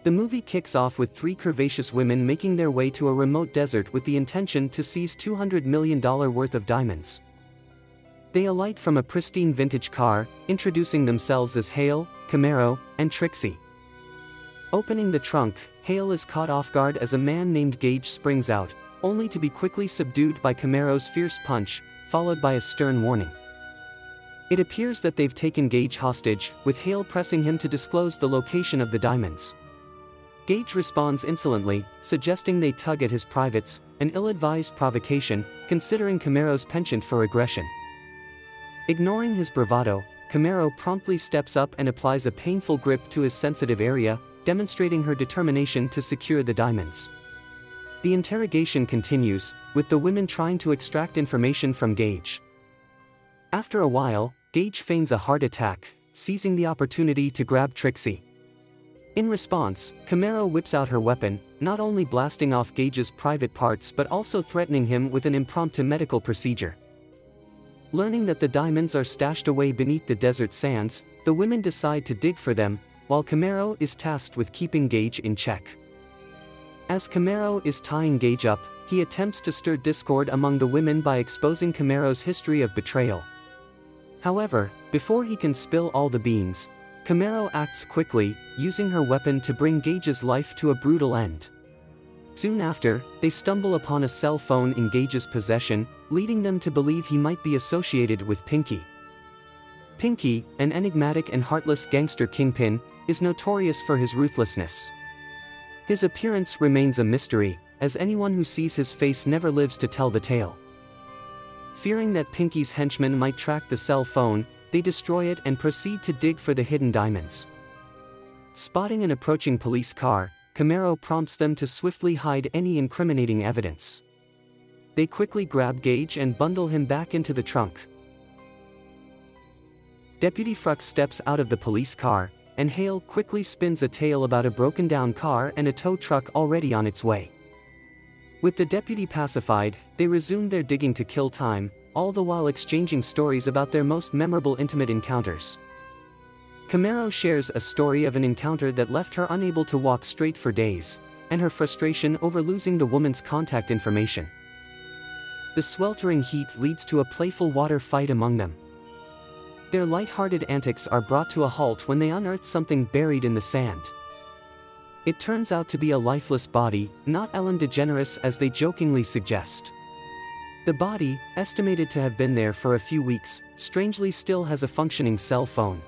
The movie kicks off with three curvaceous women making their way to a remote desert with the intention to seize $200 million worth of diamonds. They alight from a pristine vintage car, introducing themselves as Hale, Camaro, and Trixie. Opening the trunk, Hale is caught off guard as a man named Gage springs out, only to be quickly subdued by Camaro's fierce punch, followed by a stern warning. It appears that they've taken Gage hostage, with Hale pressing him to disclose the location of the diamonds. Gage responds insolently, suggesting they tug at his privates, an ill-advised provocation, considering Camaro's penchant for aggression. Ignoring his bravado, Camaro promptly steps up and applies a painful grip to his sensitive area, demonstrating her determination to secure the diamonds. The interrogation continues, with the women trying to extract information from Gage. After a while, Gage feigns a heart attack, seizing the opportunity to grab Trixie. In response, Camaro whips out her weapon, not only blasting off Gage's private parts but also threatening him with an impromptu medical procedure. Learning that the diamonds are stashed away beneath the desert sands, the women decide to dig for them, while Camaro is tasked with keeping Gage in check. As Camaro is tying Gage up, he attempts to stir discord among the women by exposing Camaro's history of betrayal. However, before he can spill all the beans, Camaro acts quickly, using her weapon to bring Gage's life to a brutal end. Soon after, they stumble upon a cell phone in Gage's possession, leading them to believe he might be associated with Pinky. Pinky, an enigmatic and heartless gangster kingpin, is notorious for his ruthlessness. His appearance remains a mystery, as anyone who sees his face never lives to tell the tale. Fearing that Pinky's henchmen might track the cell phone, they destroy it and proceed to dig for the hidden diamonds. Spotting an approaching police car, Camaro prompts them to swiftly hide any incriminating evidence. They quickly grab Gage and bundle him back into the trunk. Deputy Frux steps out of the police car, and Hale quickly spins a tale about a broken-down car and a tow truck already on its way. With the deputy pacified, they resume their digging to kill time, all the while exchanging stories about their most memorable intimate encounters. Camaro shares a story of an encounter that left her unable to walk straight for days, and her frustration over losing the woman's contact information. The sweltering heat leads to a playful water fight among them. Their light-hearted antics are brought to a halt when they unearth something buried in the sand. It turns out to be a lifeless body, not Ellen DeGeneres as they jokingly suggest. The body, estimated to have been there for a few weeks, strangely still has a functioning cell phone.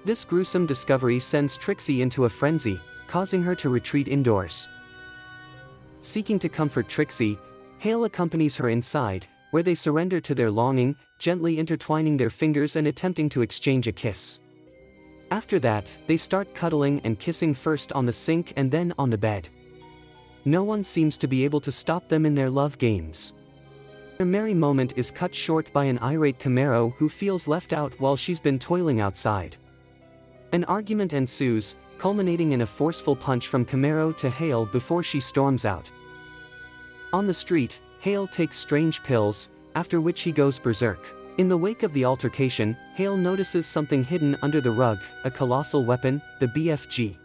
This gruesome discovery sends Trixie into a frenzy, causing her to retreat indoors. Seeking to comfort Trixie, Hale accompanies her inside, where they surrender to their longing, gently intertwining their fingers and attempting to exchange a kiss. After that, they start cuddling and kissing first on the sink and then on the bed. No one seems to be able to stop them in their love games. Their merry moment is cut short by an irate Camaro who feels left out while she's been toiling outside. An argument ensues, culminating in a forceful punch from Camaro to Hale before she storms out. On the street, Hale takes strange pills, after which he goes berserk. In the wake of the altercation, Hale notices something hidden under the rug, a colossal weapon, the BFG.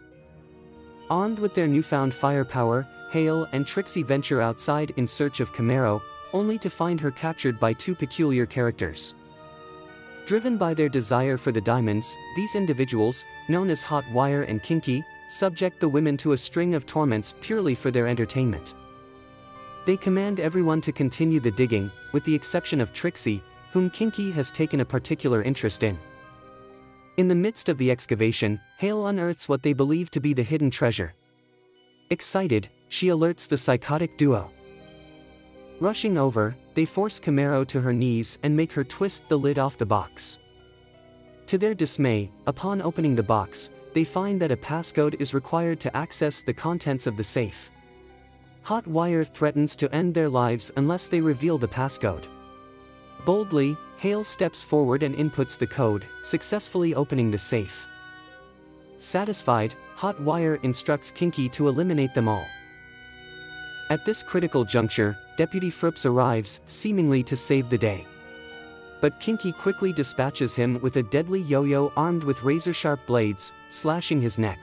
Armed with their newfound firepower, Hale and Trixie venture outside in search of Camaro, only to find her captured by two peculiar characters. Driven by their desire for the diamonds, these individuals, known as Hot Wire and Kinky, subject the women to a string of torments purely for their entertainment. They command everyone to continue the digging, with the exception of Trixie, whom Kinky has taken a particular interest in. In the midst of the excavation, Hale unearths what they believe to be the hidden treasure. Excited, she alerts the psychotic duo. Rushing over, they force Camaro to her knees and make her twist the lid off the box. To their dismay, upon opening the box, they find that a passcode is required to access the contents of the safe. Hot Wire threatens to end their lives unless they reveal the passcode. Boldly, Hale steps forward and inputs the code, successfully opening the safe. Satisfied, Hot Wire instructs Kinky to eliminate them all. At this critical juncture, Deputy Frux arrives, seemingly to save the day. But Kinky quickly dispatches him with a deadly yo-yo armed with razor-sharp blades, slashing his neck.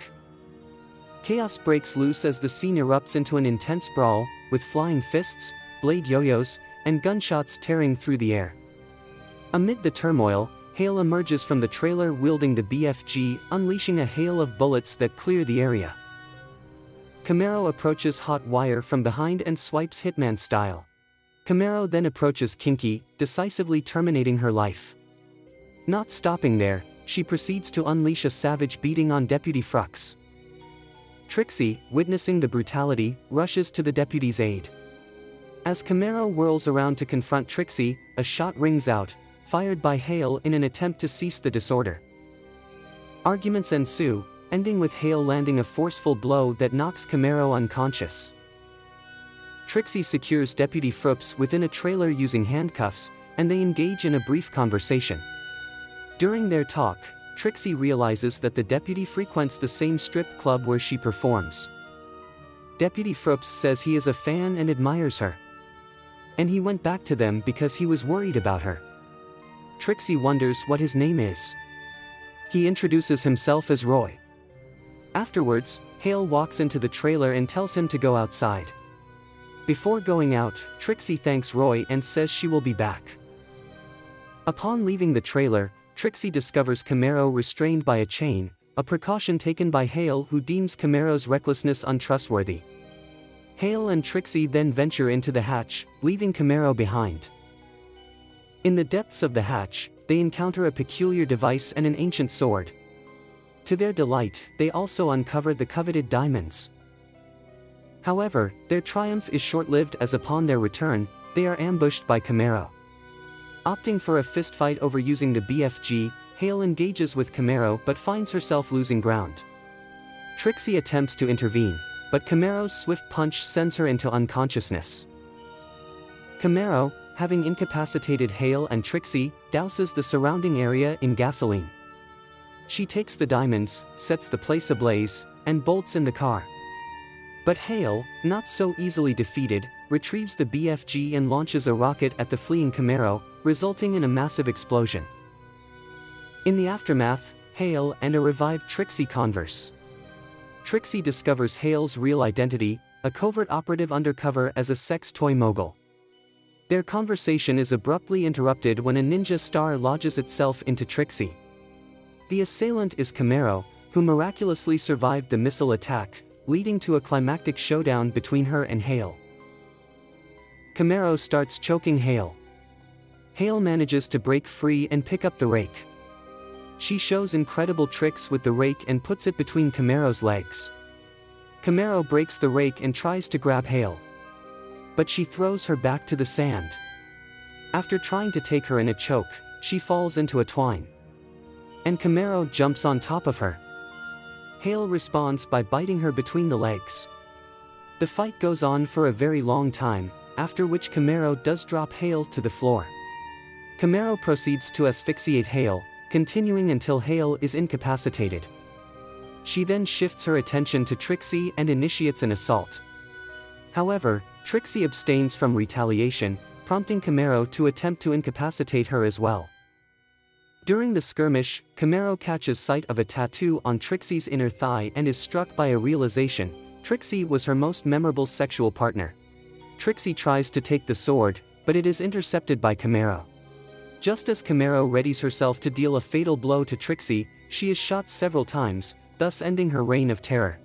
Chaos breaks loose as the scene erupts into an intense brawl, with flying fists, blade yo-yos, and gunshots tearing through the air. Amid the turmoil, Hale emerges from the trailer wielding the BFG, unleashing a hail of bullets that clear the area. Camaro approaches Hot Wire from behind and swipes Hitman style. Camaro then approaches Kinky, decisively terminating her life. Not stopping there, she proceeds to unleash a savage beating on Deputy Frux. Trixie, witnessing the brutality, rushes to the deputy's aid. As Camaro whirls around to confront Trixie, a shot rings out, fired by Hale in an attempt to cease the disorder. Arguments ensue, ending with Hale landing a forceful blow that knocks Camaro unconscious. Trixie secures Deputy Frux within a trailer using handcuffs, and they engage in a brief conversation. During their talk, Trixie realizes that the deputy frequents the same strip club where she performs. Deputy Frux says he is a fan and admires her. And he went back to them because he was worried about her. Trixie wonders what his name is. He introduces himself as Roy. Afterwards, Hale walks into the trailer and tells him to go outside. Before going out, Trixie thanks Roy and says she will be back. Upon leaving the trailer, Trixie discovers Camaro restrained by a chain, a precaution taken by Hale, who deems Camaro's recklessness untrustworthy. Hale and Trixie then venture into the hatch, leaving Camaro behind. In the depths of the hatch, they encounter a peculiar device and an ancient sword. To their delight, they also uncover the coveted diamonds. However, their triumph is short-lived as upon their return, they are ambushed by Camaro. Opting for a fistfight over using the BFG, Hale engages with Camaro but finds herself losing ground. Trixie attempts to intervene, but Camaro's swift punch sends her into unconsciousness. Camaro, having incapacitated Hale and Trixie, douses the surrounding area in gasoline. She takes the diamonds, sets the place ablaze, and bolts in the car. But Hale, not so easily defeated, retrieves the BFG and launches a rocket at the fleeing Camaro, resulting in a massive explosion. In the aftermath, Hale and a revived Trixie converse. Trixie discovers Hale's real identity, a covert operative undercover as a sex toy mogul. Their conversation is abruptly interrupted when a ninja star lodges itself into Trixie. The assailant is Camaro, who miraculously survived the missile attack, leading to a climactic showdown between her and Hale. Camaro starts choking Hale. Hale manages to break free and pick up the rake. She shows incredible tricks with the rake and puts it between Camaro's legs. Camaro breaks the rake and tries to grab Hale. But she throws her back to the sand. After trying to take her in a choke, she falls into a twine. And Camaro jumps on top of her. Hale responds by biting her between the legs. The fight goes on for a very long time, after which Camaro does drop Hale to the floor. Camaro proceeds to asphyxiate Hale, continuing until Hale is incapacitated. She then shifts her attention to Trixie and initiates an assault. However, Trixie abstains from retaliation, prompting Camaro to attempt to incapacitate her as well. During the skirmish, Camaro catches sight of a tattoo on Trixie's inner thigh and is struck by a realization: Trixie was her most memorable sexual partner. Trixie tries to take the sword, but it is intercepted by Camaro. Just as Camaro readies herself to deal a fatal blow to Trixie, she is shot several times, thus ending her reign of terror.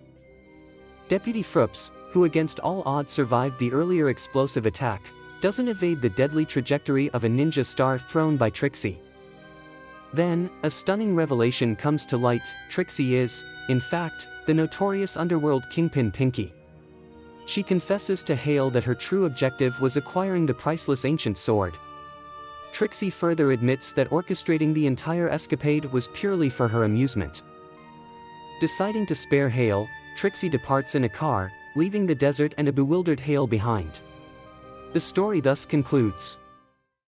Deputy Frux, who against all odds survived the earlier explosive attack, doesn't evade the deadly trajectory of a ninja star thrown by Trixie. Then, a stunning revelation comes to light: Trixie is, in fact, the notorious underworld kingpin Pinky. She confesses to Hale that her true objective was acquiring the priceless ancient sword. Trixie further admits that orchestrating the entire escapade was purely for her amusement. Deciding to spare Hale, Trixie departs in a car, leaving the desert and a bewildered Hale behind. The story thus concludes.